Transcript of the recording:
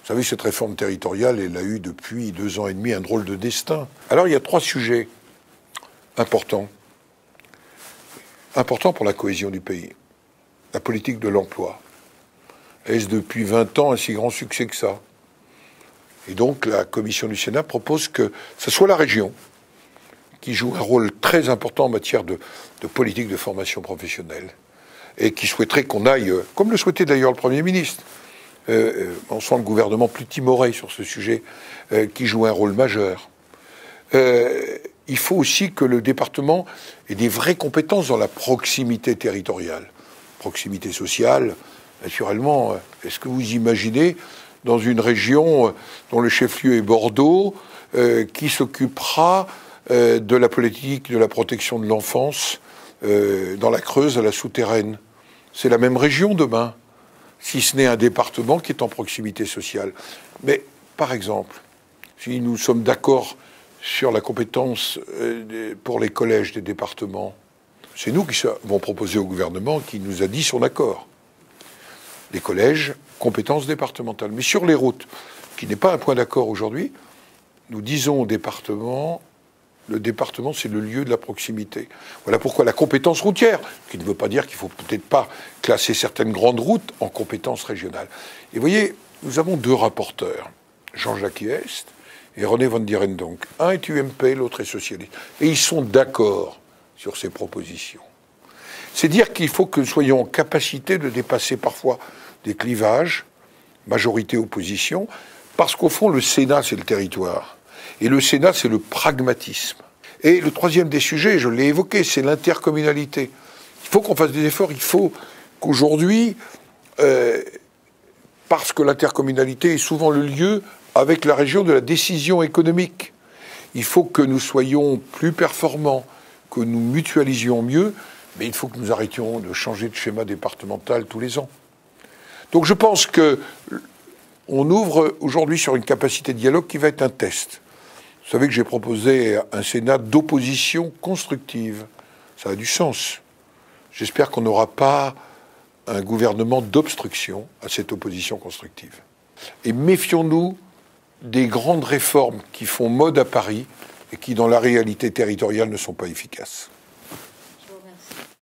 Vous savez, cette réforme territoriale, elle a eu depuis 2 ans et demi un drôle de destin. Alors il y a 3 sujets importants pour la cohésion du pays. La politique de l'emploi. Est-ce depuis 20 ans un si grand succès que ça? Et donc la commission du Sénat propose que ce soit la région qui joue un rôle très important en matière de politique de formation professionnelle et qui souhaiterait qu'on aille, comme le souhaitait d'ailleurs le Premier ministre, on sent le gouvernement plus timoré sur ce sujet, qui joue un rôle majeur. Il faut aussi que le département ait des vraies compétences dans la proximité territoriale. Proximité sociale, naturellement. Est-ce que vous imaginez, dans une région dont le chef-lieu est Bordeaux, qui s'occupera de la politique de la protection de l'enfance dans la Creuse à la Souterraine? C'est la même région demain, si ce n'est un département qui est en proximité sociale. Mais, par exemple, si nous sommes d'accord sur la compétence pour les collèges des départements, c'est nous qui avons proposé au gouvernement, qui nous a dit son accord. Les collèges, compétences départementales. Mais sur les routes, qui n'est pas un point d'accord aujourd'hui, nous disons au département, le département, c'est le lieu de la proximité. Voilà pourquoi la compétence routière, qui ne veut pas dire qu'il ne faut peut-être pas classer certaines grandes routes en compétences régionales. Et vous voyez, nous avons 2 rapporteurs, Jean-Jacques Hyest et René Van Dierendonck. Un est UMP, l'autre est socialiste. Et ils sont d'accord sur ces propositions. C'est dire qu'il faut que nous soyons en capacité de dépasser parfois des clivages, majorité-opposition, parce qu'au fond, le Sénat, c'est le territoire. Et le Sénat, c'est le pragmatisme. Et le 3e des sujets, je l'ai évoqué, c'est l'intercommunalité. Il faut qu'on fasse des efforts, il faut qu'aujourd'hui, parce que l'intercommunalité est souvent le lieu avec la région de la décision économique, il faut que nous soyons plus performants, que nous mutualisions mieux, mais il faut que nous arrêtions de changer de schéma départemental tous les ans. Donc je pense qu'on ouvre aujourd'hui sur une capacité de dialogue qui va être un test. Vous savez que j'ai proposé un Sénat d'opposition constructive. Ça a du sens. J'espère qu'on n'aura pas un gouvernement d'obstruction à cette opposition constructive. Et méfions-nous des grandes réformes qui font mode à Paris et qui, dans la réalité territoriale, ne sont pas efficaces.